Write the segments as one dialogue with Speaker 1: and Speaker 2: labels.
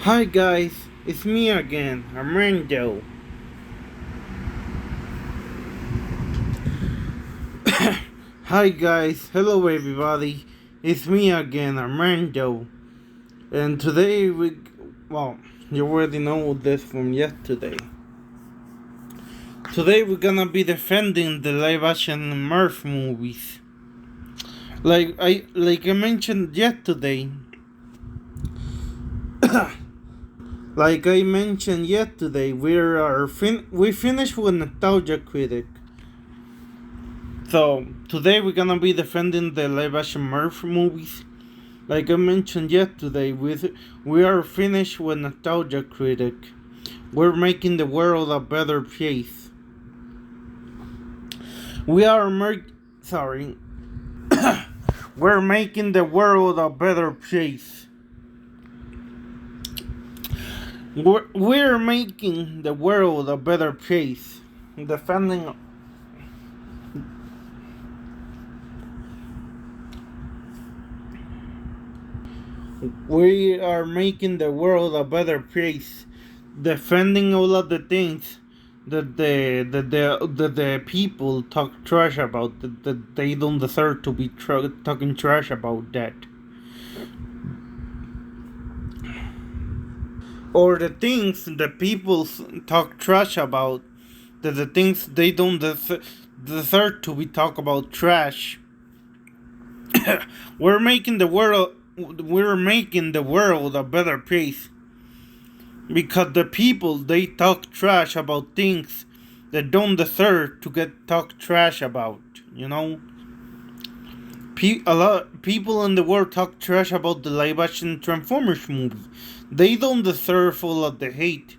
Speaker 1: Hi guys, it's me again, Armando. Hi guys, hello everybody, it's me again, Armando. And today you already know this from yesterday. Today we're gonna be defending the live action Smurf movies. Like I mentioned yesterday. We finished with Nostalgia Critic. So today we're gonna be defending the live action Smurf movies. Like I mentioned yesterday, we are finished with Nostalgia Critic. We're making the world a better place. We're making the world a better place. We're making the world a better place. Defending. We are making the world a better place. Defending all of the things that the people talk trash about, that they don't deserve to be talking trash about that. Or the things the people talk trash about, that the things they don't deserve to be talk about trash. We're making the world a better place. Because the people, they talk trash about things that don't deserve to get talked trash about, you know? A lot of people in the world talk trash about the live action Transformers movie. They don't deserve all of the hate.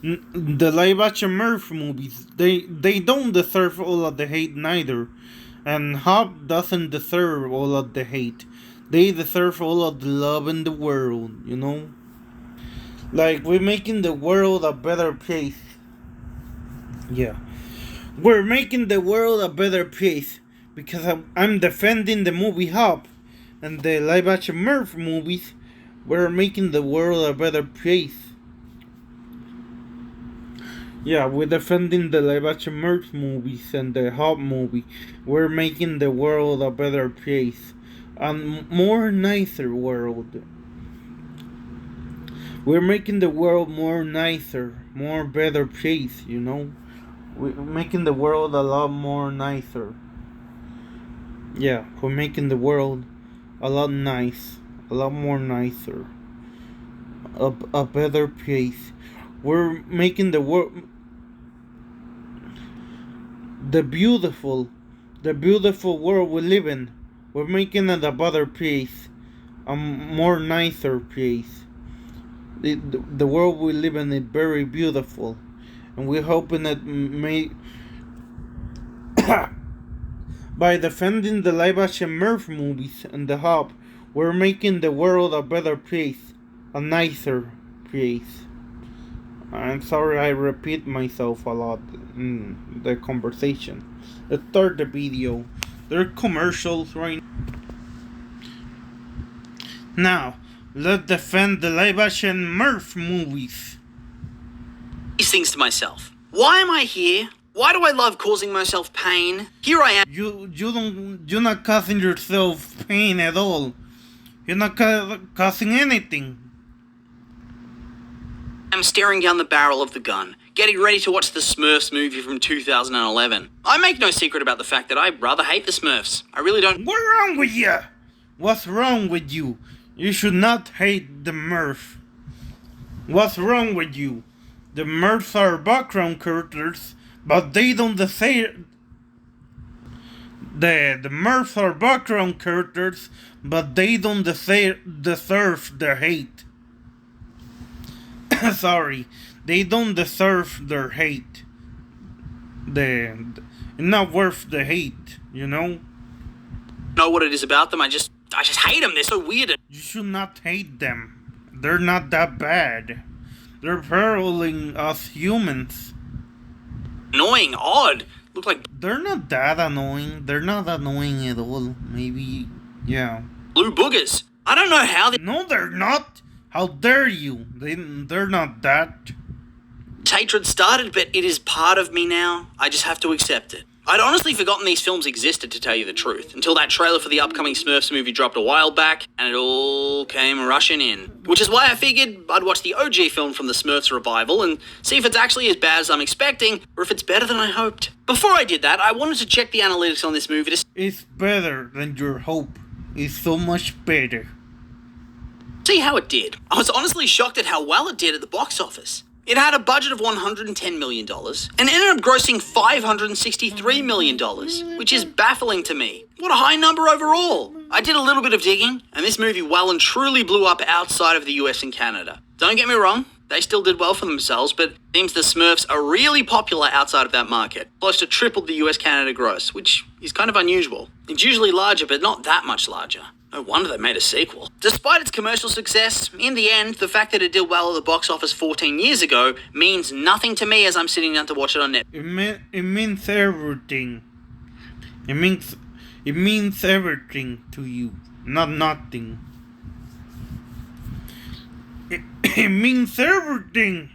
Speaker 1: The live action Smurf movies, they don't deserve all of the hate neither. And Hop doesn't deserve all of the hate. They deserve all of the love in the world, you know? Like, we're making the world a better place. Yeah. We're making the world a better place because I'm defending the movie Hop and the live action Smurf movies. We're making the world a better place. Yeah, we're defending the live action Smurf movies and the Hop movie. We're making the world a better place. A more nicer world. We're making the world more nicer, more better place, you know? We're making the world a lot more nicer. Yeah, we're making the world a lot more nicer. A better place. We're making the world the beautiful world we live in. We're making it a better place, a more nicer place. The world we live in is very beautiful, and we're hoping that by defending the live action Smurf movies and the Hop, we're making the world a better place, a nicer place. I'm sorry I repeat myself a lot in the conversation. Let's start the video. There are commercials right now. Let's defend the live action Smurf movies.
Speaker 2: These things to myself. Why am I here? Why do I love causing myself pain? Here I am.
Speaker 1: You're not causing yourself pain at all. You're not causing anything.
Speaker 2: I'm staring down the barrel of the gun, getting ready to watch the Smurfs movie from 2011. I make no secret about the fact that I rather hate the Smurfs. I really don't.
Speaker 1: What's wrong with you? What's wrong with you? You should not hate the Smurf. What's wrong with you? The Smurfs are background characters, but they don't deserve. The Smurfs are background characters, but they don't deserve their hate. Sorry, they don't deserve their hate. It's not worth the hate, you know?
Speaker 2: Know what it is about them. I just hate them. They're so weird.
Speaker 1: You should not hate them. They're not that bad. They're paralleling us humans.
Speaker 2: Annoying, odd. Look like
Speaker 1: they're not that annoying. They're not annoying at all. Maybe, yeah.
Speaker 2: Blue boogers. I don't know how they.
Speaker 1: No, they're not. How dare you? They're not that.
Speaker 2: Hatred started, but it is part of me now. I just have to accept it. I'd honestly forgotten these films existed, to tell you the truth, until that trailer for the upcoming Smurfs movie dropped a while back, and it all came rushing in. Which is why I figured I'd watch the OG film from the Smurfs revival and see if it's actually as bad as I'm expecting, or if it's better than I hoped. Before I did that, I wanted to check the analytics on this movie to
Speaker 1: It's better than your hope. It's so much better.
Speaker 2: see how it did. I was honestly shocked at how well it did at the box office. It had a budget of $110 million and ended up grossing $563 million, which is baffling to me. What a high number overall. I did a little bit of digging, and this movie well and truly blew up outside of the US and Canada. Don't get me wrong, they still did well for themselves, but it seems the Smurfs are really popular outside of that market, close to tripled the US-Canada gross, which is kind of unusual. It's usually larger, but not that much larger. No wonder they made a sequel. Despite its commercial success, in the end, the fact that it did well at the box office 14 years ago means nothing to me as I'm sitting down to watch it on Netflix.
Speaker 1: It means everything. It means everything to you, not nothing. It means everything.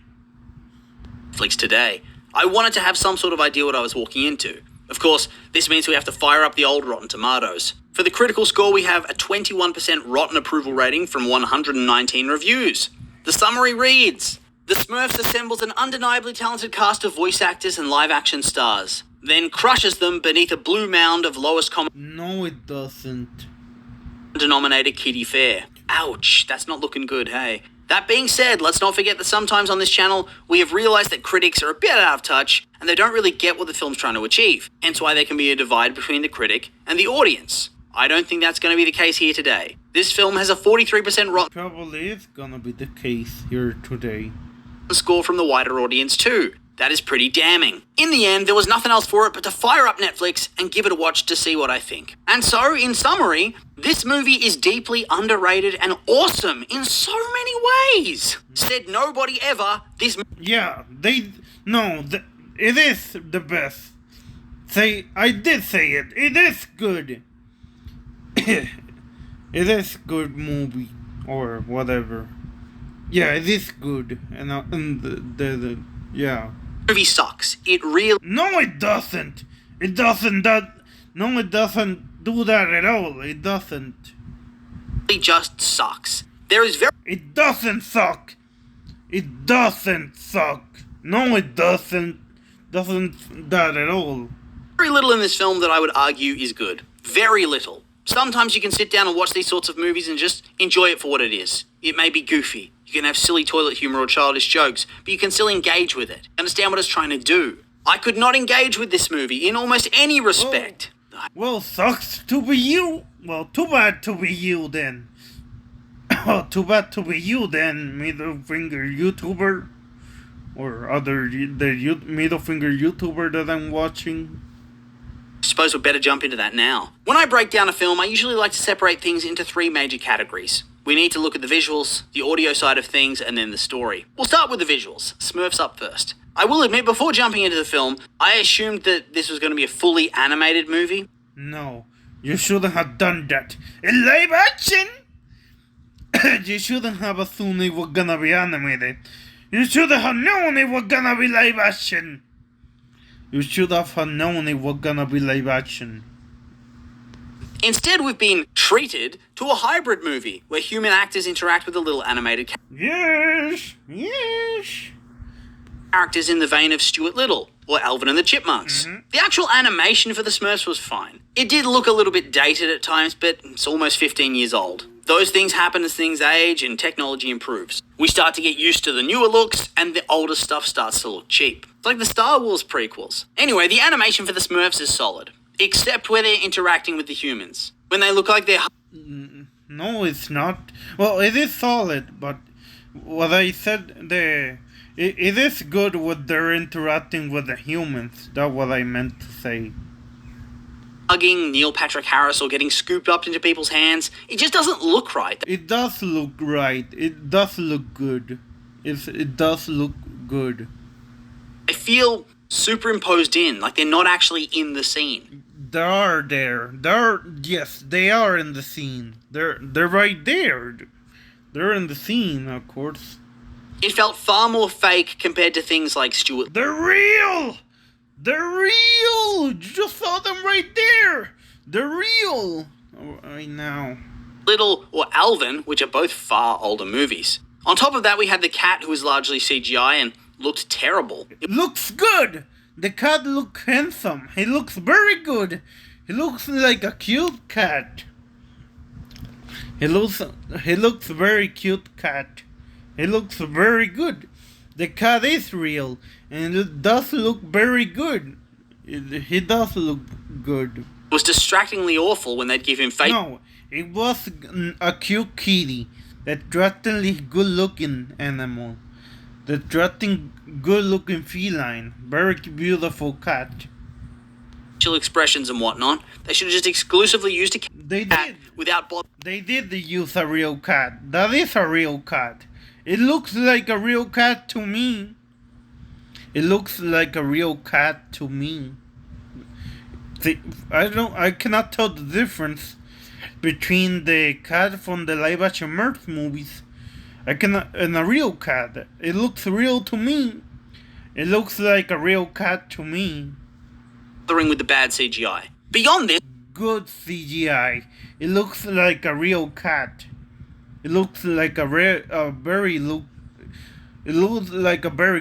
Speaker 2: Today. I wanted to have some sort of idea what I was walking into. Of course, this means we have to fire up the old Rotten Tomatoes. For the critical score, we have a 21% Rotten approval rating from 119 reviews. The summary reads: The Smurfs assembles an undeniably talented cast of voice actors and live-action stars, then crushes them beneath a blue mound of lowest common
Speaker 1: No, it doesn't.
Speaker 2: denominator kiddie fare. Ouch, that's not looking good, hey? That being said, let's not forget that sometimes on this channel, we have realised that critics are a bit out of touch and they don't really get what the film's trying to achieve, hence why there can be a divide between the critic and the audience. I don't think that's going to be the case here today. This film has a 43% Rotten
Speaker 1: Probably is gonna be the case here today.
Speaker 2: score from the wider audience too. That is pretty damning. In the end, there was nothing else for it but to fire up Netflix and give it a watch to see what I think. And so, in summary, this movie is deeply underrated and awesome in so many ways. Said nobody ever, this
Speaker 1: Yeah, it is the best. I did say it. It is good. It is good movie or whatever. Yeah, it is good, and yeah.
Speaker 2: movie sucks. It really
Speaker 1: No, it doesn't. It doesn't. No, it doesn't do that at all. It doesn't.
Speaker 2: just sucks. There is
Speaker 1: It doesn't suck. It doesn't suck. No, it doesn't. Doesn't that at all.
Speaker 2: very little in this film that I would argue is good. Very little. Sometimes you can sit down and watch these sorts of movies and just enjoy it for what it is. It may be goofy. You can have silly toilet humor or childish jokes, but you can still engage with it. Understand what it's trying to do. I could not engage with this movie in almost any respect.
Speaker 1: Well, sucks to be you. Well, too bad to be you then. Oh, too bad to be you then, middle finger YouTuber. Or middle finger YouTuber that I'm watching.
Speaker 2: I suppose we'd better jump into that now. When I break down a film, I usually like to separate things into three major categories. We need to look at the visuals, the audio side of things, and then the story. We'll start with the visuals. Smurfs up first. I will admit, before jumping into the film, I assumed that this was going to be a fully animated movie.
Speaker 1: No, you shouldn't have done that. In live action! You shouldn't have assumed it was gonna be animated. You should have known it was gonna be live action. You should have known it was gonna be live action.
Speaker 2: Instead, we've been treated to a hybrid movie where human actors interact with the little animated
Speaker 1: Yes.
Speaker 2: characters in the vein of Stuart Little or Alvin and the Chipmunks. The actual animation for the Smurfs was fine. It did look a little bit dated at times, but it's almost 15 years old. Those things happen as things age and technology improves. We start to get used to the newer looks, and the older stuff starts to look cheap. It's like the Star Wars prequels. Anyway, the animation for the Smurfs is solid, except where they're interacting with the humans. When they look like they're...
Speaker 1: No, it's not. Well, it is solid, but what I said, it is good when they're interacting with the humans. That's what I meant to say.
Speaker 2: hugging Neil Patrick Harris or getting scooped up into people's hands. It just doesn't look right.
Speaker 1: It does look right. It does look good. It does look good.
Speaker 2: I feel superimposed in, like they're not actually in the scene.
Speaker 1: They are there. Yes, they are in the scene. They're right there. They're in the scene, of course.
Speaker 2: It felt far more fake compared to things like Stuart.
Speaker 1: They're real! They're real! You just saw them right there! They're real! Right now.
Speaker 2: Little or Alvin, which are both far older movies. On top of that, we had the cat, who was largely CGI and looked terrible.
Speaker 1: It looks good! The cat looks handsome. He looks very good. He looks like a cute cat. He looks very cute cat. He looks very good. The cat is real, and it does look very good. He does look good.
Speaker 2: It was distractingly awful when they'd give him face.
Speaker 1: No, it was a cute kitty. That drastically good-looking animal. The drastic good-looking feline. Very beautiful cat.
Speaker 2: Facial expressions and whatnot. They should have just exclusively used a cat.
Speaker 1: They did.
Speaker 2: Without
Speaker 1: They did use a real cat. That is a real cat. It looks like a real cat to me. It looks like a real cat to me. I cannot tell the difference between the cat from the live action Smurfs movies. And a real cat. It looks real to me. It looks like a real cat to me.
Speaker 2: With the bad CGI. Beyond this,
Speaker 1: good CGI. It looks like a real cat. It looks like a very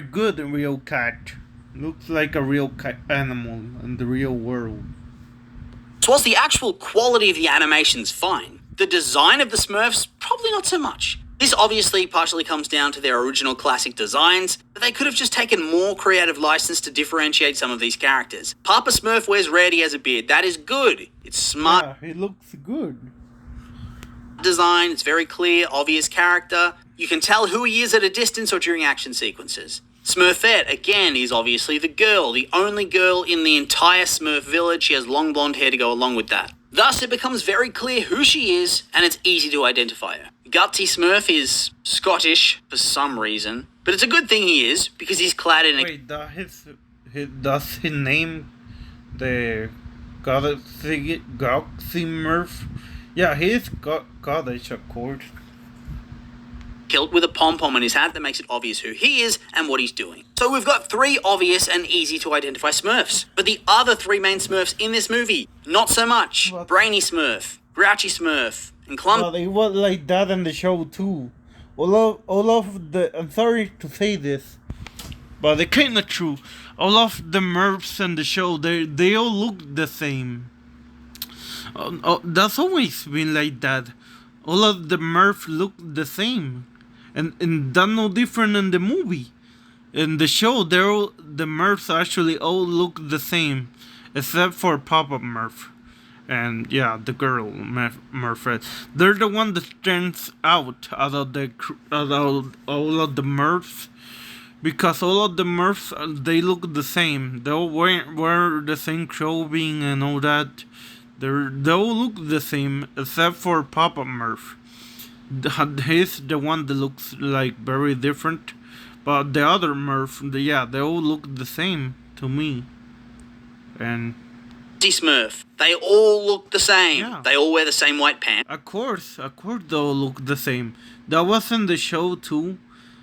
Speaker 1: good real cat. It looks like a real animal in the real world.
Speaker 2: whilst the actual quality of the animation's fine, the design of the Smurfs probably not so much. This obviously partially comes down to their original classic designs, but they could have just taken more creative license to differentiate some of these characters. Papa Smurf wears red, he has a beard. That is good. It's smart.
Speaker 1: Yeah, it looks good.
Speaker 2: Design, it's very clear, obvious character. You can tell who he is at a distance or during action sequences. Smurfette, again, is obviously the girl, the only girl in the entire Smurf village. She has long blonde hair to go along with that. Thus, it becomes very clear who she is, and it's easy to identify her. Gutsy Smurf is Scottish for some reason, but it's a good thing he is, because he's clad in a...
Speaker 1: Wait, does his name the Gutsy Smurf? Yeah, he is Scottish, of course.
Speaker 2: Kilt with a pom-pom on his hat that makes it obvious who he is and what he's doing. So we've got 3 obvious and easy to identify Smurfs. But the other 3 main Smurfs in this movie, not so much.
Speaker 1: What?
Speaker 2: Brainy Smurf, Grouchy Smurf, and Clumsy.
Speaker 1: Well, it was like that in the show too. All of the, I'm sorry to say this, but it's kinda true. All of the Smurfs in the show, they all look the same. That's always been like that. All of the Smurfs look the same. And that's no different in the movie. In the show, the Smurfs actually all look the same, except for Papa Smurf. And yeah, the girl, Smurfette. They're the one that stands out all of the Smurfs. Because all of the Smurfs, they look the same. They all wear the same clothing and all that. They all look the same, except for Papa Smurf. He's the one that looks like very different, but the other Smurf, they all look the same to me. And
Speaker 2: Smurf, they all look the same.
Speaker 1: Yeah.
Speaker 2: They all wear the same white pants.
Speaker 1: of course, they all look the same. That was in the show too.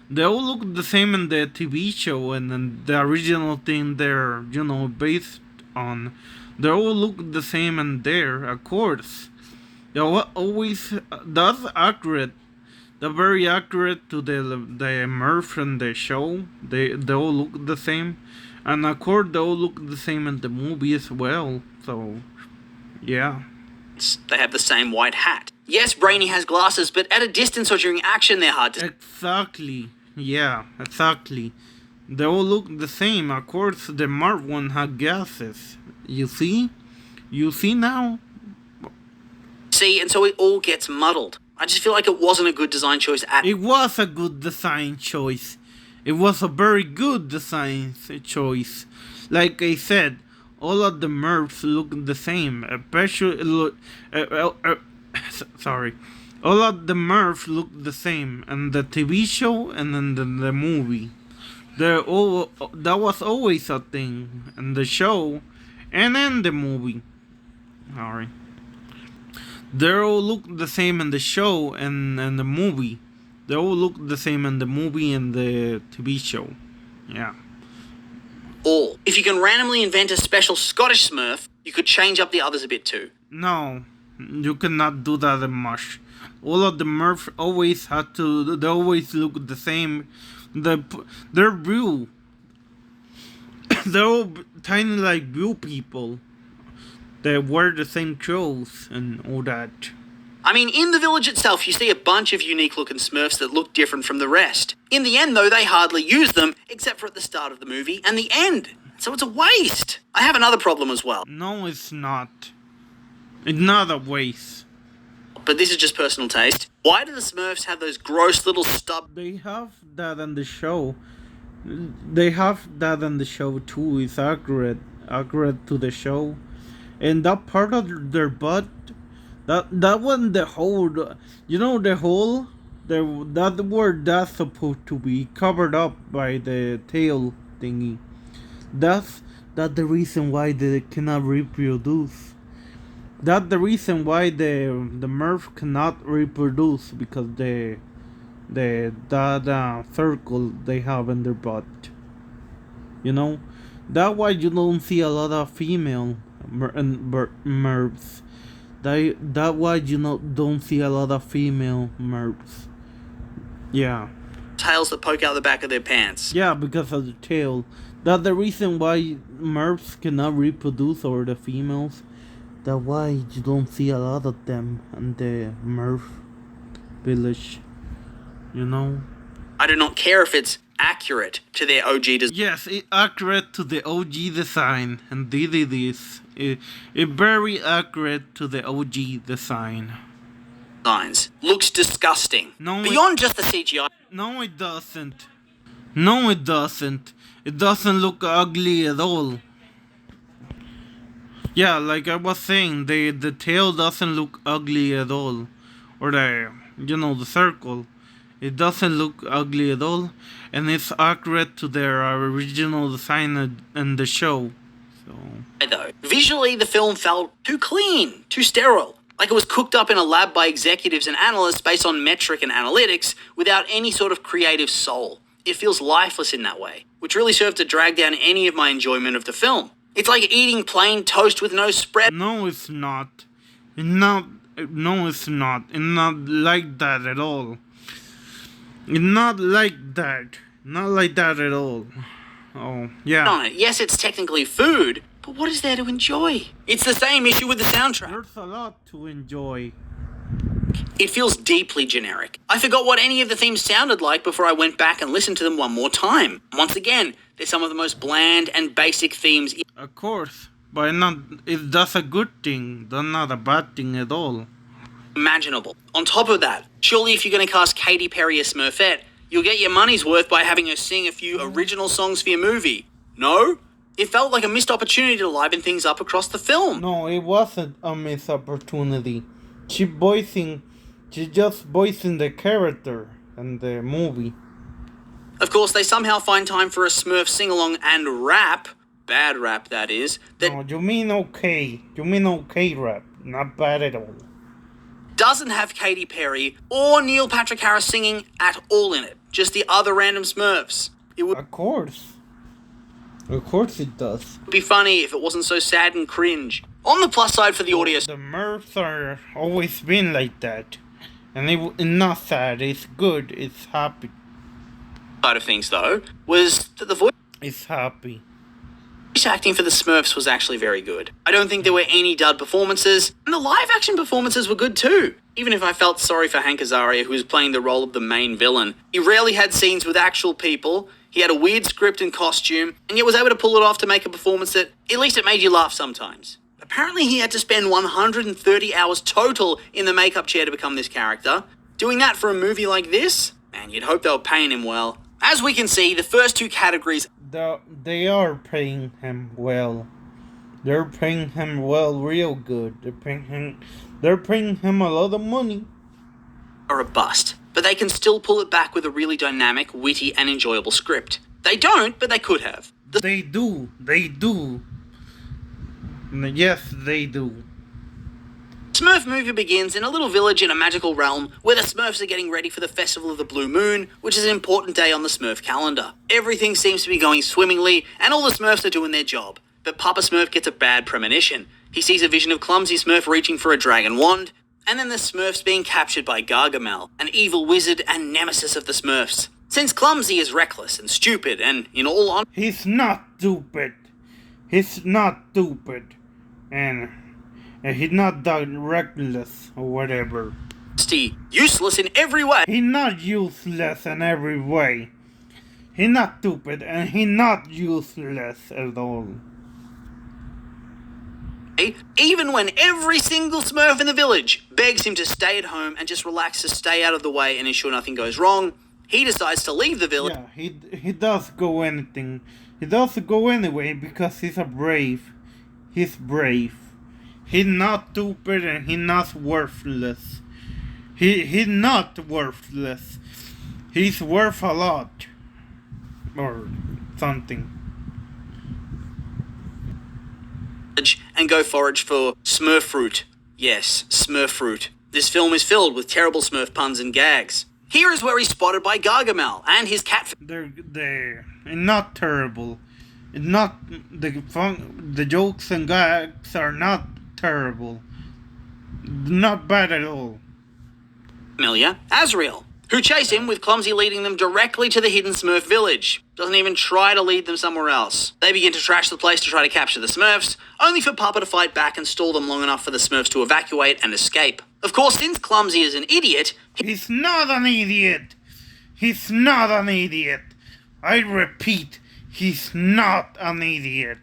Speaker 1: They all look the same in the TV show and in the original thing they're, based on. They all look the same in there, of course. Yeah, always that's accurate. They're very accurate to the Smurf in the show. They all look the same, and of course they all look the same in the movie as well. So, yeah.
Speaker 2: They have the same white hat. Yes, Brainy has glasses, but at a distance or during action, they're hard to...
Speaker 1: Exactly. Yeah, exactly. They all look the same. Of course, the Mark one had glasses. You see? You see now?
Speaker 2: see, and so it all gets muddled. I just feel like it wasn't a good design choice at...
Speaker 1: It was a good design choice. It was a very good design choice. Like I said, all of the Smurfs look the same. Especially, sorry. All of the Smurfs look the same in the TV show and in the movie. That was always a thing in the show and in the movie. Sorry. They all look the same in the show and in the movie. They all look the same in the movie and the TV show. Yeah.
Speaker 2: Or, if you can randomly invent a special Scottish Smurf, you could change up the others a bit too.
Speaker 1: No, you cannot do that much. All of the Murphs always have to. They always look the same. They're blue. They're all tiny like blue people. They wear the same clothes and all that.
Speaker 2: I mean, in the village itself, you see a bunch of unique looking Smurfs that look different from the rest. In the end, though, they hardly use them, except for at the start of the movie and the end. So it's a waste. I have another problem as well.
Speaker 1: No, it's not. It's not a waste.
Speaker 2: But this is just personal taste. Why do the Smurfs have those gross little stub?
Speaker 1: They have that on the show. They have that on the show too. It's accurate to the show. And that part of their butt, that one, the hole, you know, the hole, that where that's supposed to be covered up by the tail thingy. That's the reason why they cannot reproduce. That's the reason why the Murph cannot reproduce, because that circle they have in their butt. You know, that's why you don't see a lot of female Murphs. That why you don't see a lot of female Murphs. Yeah.
Speaker 2: Tails that poke out the back of their pants.
Speaker 1: Yeah, because of the tail. That's the reason why Murphs cannot reproduce, or the females. That's why you don't see a lot of them in the Murph village. You know?
Speaker 2: I do not care if it's accurate to their OG design.
Speaker 1: Yes, it's accurate to the OG design, and this. It's very accurate to the OG design.
Speaker 2: Looks disgusting.
Speaker 1: No,
Speaker 2: Beyond just the CGI.
Speaker 1: No, it doesn't. No, it doesn't. It doesn't look ugly at all. Yeah, like I was saying, the tail doesn't look ugly at all. Or the circle. It doesn't look ugly at all. And it's accurate to their original design in the show. So.
Speaker 2: Though, visually the film felt too clean, too sterile. Like it was cooked up in a lab by executives and analysts based on metric and analytics without any sort of creative soul. It feels lifeless in that way, which really served to drag down any of my enjoyment of the film. It's like eating plain toast with no spread.
Speaker 1: No, it's not. No, it's not. It's not like that at all. It's not like that. Not like that at all. Oh, yeah.
Speaker 2: Yes, it's technically food, but what is there to enjoy? It's the same issue with the soundtrack.
Speaker 1: There's a lot to enjoy.
Speaker 2: It feels deeply generic. I forgot what any of the themes sounded like before I went back and listened to them one more time. Once again, they're some of the most bland and basic themes.
Speaker 1: Of course, but that's a good thing. That's not a bad thing at all.
Speaker 2: Imaginable. On top of that, surely if you're going to cast Katy Perry as Smurfette, you'll get your money's worth by having her sing a few original songs for your movie. No? It felt like a missed opportunity to liven things up across the film.
Speaker 1: No, it wasn't a missed opportunity. She's just voicing the character in the movie.
Speaker 2: Of course, they somehow find time for a Smurf sing-along and rap. Bad rap, that is.
Speaker 1: No, you mean okay. You mean okay rap. Not bad at all.
Speaker 2: Doesn't have Katy Perry or Neil Patrick Harris singing at all in it. Just the other random Smurfs. It would
Speaker 1: Of course it does.
Speaker 2: be funny if it wasn't so sad and cringe. On the plus side for the audio
Speaker 1: The Smurfs are always been like that. And it's not sad, it's good, it's happy.
Speaker 2: side of things, though, was that the voice
Speaker 1: It's happy.
Speaker 2: acting for the Smurfs was actually very good. I don't think there were any dud performances, and the live-action performances were good too. Even if I felt sorry for Hank Azaria, who was playing the role of the main villain. He rarely had scenes with actual people, he had a weird script and costume, and yet was able to pull it off to make a performance that, at least it made you laugh sometimes. Apparently he had to spend 130 hours total in the makeup chair to become this character. Doing that for a movie like this? Man, you'd hope they were paying him well. As we can see, the first two categories
Speaker 1: They are paying him well. They're paying him well, real good. They're paying him a lot of money.
Speaker 2: are a bust, but they can still pull it back with a really dynamic, witty, and enjoyable script. They don't, but they could have.
Speaker 1: They do. Yes, they do.
Speaker 2: Smurf movie begins in a little village in a magical realm where the Smurfs are getting ready for the Festival of the Blue Moon, which is an important day on the Smurf calendar. Everything seems to be going swimmingly, and all the Smurfs are doing their job. But Papa Smurf gets a bad premonition. He sees a vision of Clumsy Smurf reaching for a dragon wand, and then the Smurfs being captured by Gargamel, an evil wizard and nemesis of the Smurfs. Since Clumsy is reckless and stupid, and in all honesty,
Speaker 1: He's not stupid. He's not stupid. And he's not that reckless or whatever.
Speaker 2: useless in every way.
Speaker 1: He's not useless in every way. He's not stupid and he's not useless at all.
Speaker 2: Even when every single Smurf in the village begs him to stay at home and just relax to stay out of the way and ensure nothing goes wrong, he decides to leave the village.
Speaker 1: Yeah, he does go anything. He does go anyway because he's brave. He's brave. He's not stupid and he's not worthless. He's not worthless. He's worth a lot. Or something.
Speaker 2: And go forage for Smurf fruit. Yes, Smurf fruit. This film is filled with terrible Smurf puns and gags. Here is where he's spotted by Gargamel and his cat.
Speaker 1: They're not terrible. It's not the jokes and gags are not terrible. Not bad at all.
Speaker 2: Familiar, Azrael, who chase him with Clumsy leading them directly to the hidden Smurf village. Doesn't even try to lead them somewhere else. They begin to trash the place to try to capture the Smurfs, only for Papa to fight back and stall them long enough for the Smurfs to evacuate and escape. Of course, since Clumsy is an idiot,
Speaker 1: He's not an idiot. He's not an idiot. I repeat, he's not an idiot.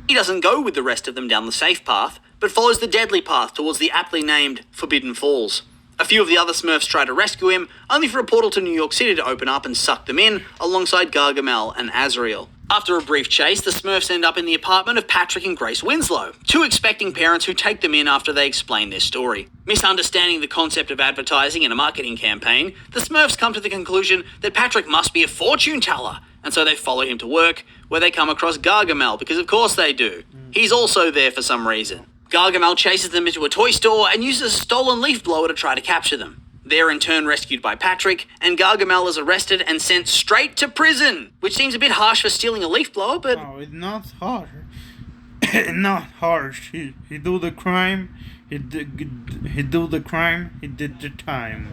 Speaker 2: he doesn't go with the rest of them down the safe path, but follows the deadly path towards the aptly named Forbidden Falls. A few of the other Smurfs try to rescue him, only for a portal to New York City to open up and suck them in, alongside Gargamel and Azrael. After a brief chase, the Smurfs end up in the apartment of Patrick and Grace Winslow, two expecting parents who take them in after they explain their story. Misunderstanding the concept of advertising in a marketing campaign, the Smurfs come to the conclusion that Patrick must be a fortune teller, and so they follow him to work, where they come across Gargamel, because of course they do. He's also there for some reason. Gargamel chases them into a toy store and uses a stolen leaf blower to try to capture them. They're in turn rescued by Patrick, and Gargamel is arrested and sent straight to prison, which seems a bit harsh for stealing a leaf blower, but...
Speaker 1: No, it's not harsh. It's not harsh. He do the crime. He do the crime. He did the time.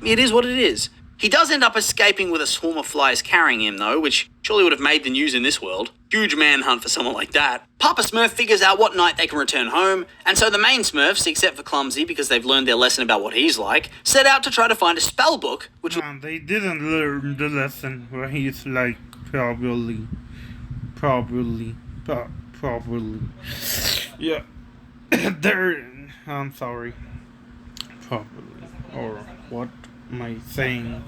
Speaker 2: It is what it is. He does end up escaping with a swarm of flies carrying him, though, which surely would have made the news in this world. Huge manhunt for someone like that. Papa Smurf figures out what night they can return home, and so the main Smurfs, except for Clumsy because they've learned their lesson about what he's like, set out to try to find a spell book, which...
Speaker 1: No, they didn't learn the lesson where he's like, probably. Yeah. I'm sorry. Probably. Or what am I saying?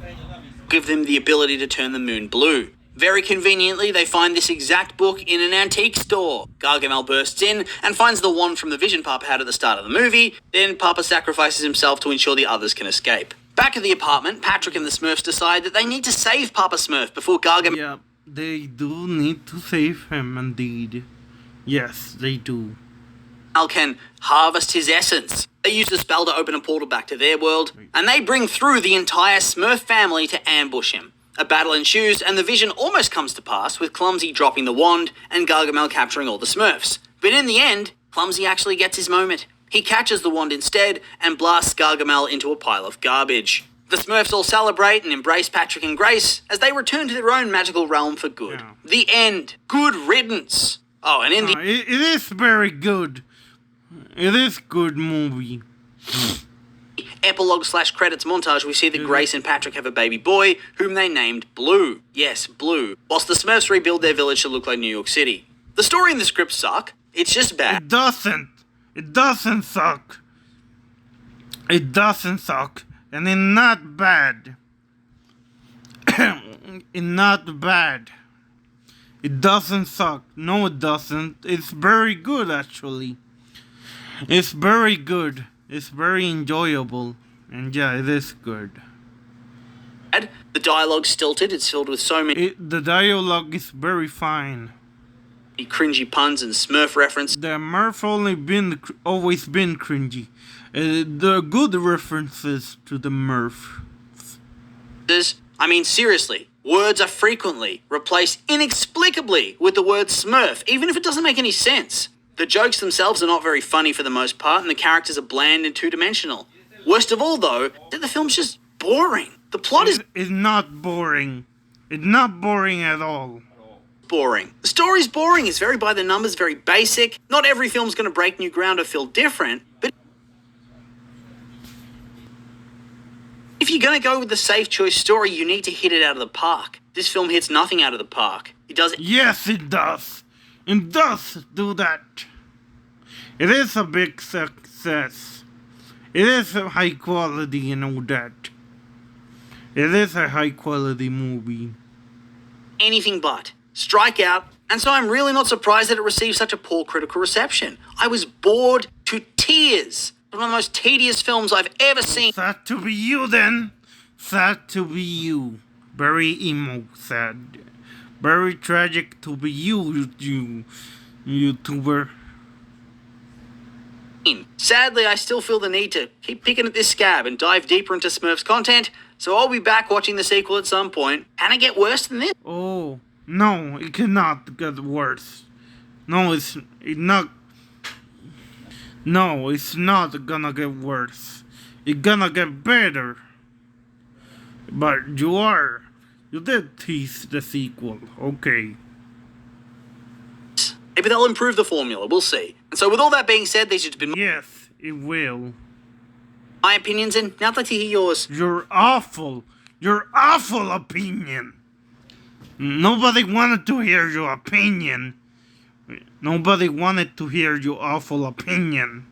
Speaker 2: give them the ability to turn the moon blue. Very conveniently, they find this exact book in an antique store. Gargamel bursts in and finds the wand from the vision Papa had at the start of the movie. Then Papa sacrifices himself to ensure the others can escape. Back at the apartment, Patrick and the Smurfs decide that they need to save Papa Smurf before Gargamel...
Speaker 1: Yeah, they do need to save him, indeed. Yes, they do.
Speaker 2: ...can harvest his essence. They use the spell to open a portal back to their world, and they bring through the entire Smurf family to ambush him. A battle ensues, and the vision almost comes to pass, with Clumsy dropping the wand and Gargamel capturing all the Smurfs. But in the end, Clumsy actually gets his moment. He catches the wand instead and blasts Gargamel into a pile of garbage. The Smurfs all celebrate and embrace Patrick and Grace as they return to their own magical realm for good.
Speaker 1: Yeah.
Speaker 2: The end. Good riddance. Oh, and in the...
Speaker 1: It is very good. It is good movie.
Speaker 2: epilogue/credits montage, we see that Grace and Patrick have a baby boy, whom they named Blue. Yes, Blue. Whilst the Smurfs rebuild their village to look like New York City. The story and the script suck. It's just bad.
Speaker 1: It doesn't. It doesn't suck. It doesn't suck. And it's not bad. It's not bad. It doesn't suck. No, it doesn't. It's very good, actually. It's very good. It's very enjoyable. And yeah, it is good.
Speaker 2: The dialogue's stilted. It's filled with so many...
Speaker 1: The dialogue is very fine.
Speaker 2: cringy puns and Smurf references.
Speaker 1: The Murph always been cringy. The good references to the Murph.
Speaker 2: I mean, seriously, words are frequently replaced inexplicably with the word Smurf, even if it doesn't make any sense. The jokes themselves are not very funny for the most part, and the characters are bland and two-dimensional. Worst of all, though, that the film's just boring. The plot is
Speaker 1: not boring. It's not boring at all.
Speaker 2: Boring. The story's boring. It's very by the numbers, very basic. Not every film's going to break new ground or feel different, but if you're going to go with the safe choice story, you need to hit it out of the park. This film hits nothing out of the park. It does.
Speaker 1: Yes, it does. It does do that. It is a big success. It is a high quality and all that. It is a high quality movie.
Speaker 2: Anything but. Strike out. And so I'm really not surprised that it received such a poor critical reception. I was bored to tears. One of the most tedious films I've ever seen.
Speaker 1: Sad to be you then. Sad to be you. Very emo sad. Very tragic to be you YouTuber.
Speaker 2: Sadly, I still feel the need to keep picking at this scab and dive deeper into Smurfs content, so I'll be back watching the sequel at some point. Can it get worse than this?
Speaker 1: Oh, no, it cannot get worse. No, it's not. No, it's not gonna get worse. It's gonna get better. But you did tease the sequel, okay.
Speaker 2: Maybe they'll improve the formula, we'll see. And so with all that being said, these have been
Speaker 1: Yes, it will.
Speaker 2: my opinions, and now I'd like to hear yours.
Speaker 1: Your awful opinion. Nobody wanted to hear your opinion. Nobody wanted to hear your awful opinion.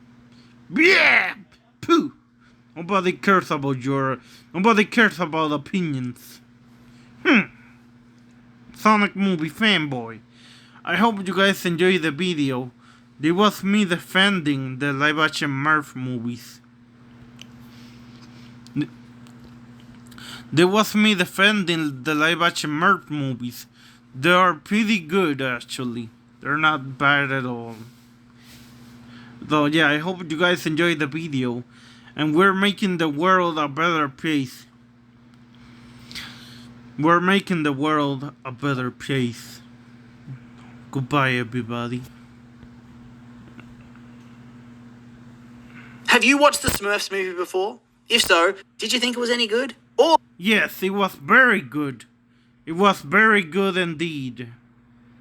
Speaker 1: Yeah, pooh. Nobody cares about opinions. Sonic movie fanboy. I hope you guys enjoyed the video. This was me defending the live action Smurf movies. There was me defending the live action Smurf movies. They are pretty good actually. They're not bad at all. So yeah, I hope you guys enjoyed the video. And we're making the world a better place. We're making the world a better place. Goodbye everybody.
Speaker 2: Have you watched the Smurfs movie before? If so, did you think it was any good? Or,
Speaker 1: Yes, it was very good. It was very good indeed.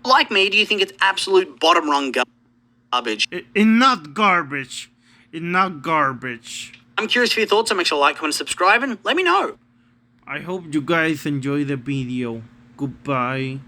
Speaker 2: like me, do you think it's absolute bottom rung garbage?
Speaker 1: It's not garbage. It's not garbage.
Speaker 2: I'm curious for your thoughts, so make sure to like, comment, and subscribe, and let me know.
Speaker 1: I hope you guys enjoy the video. Goodbye.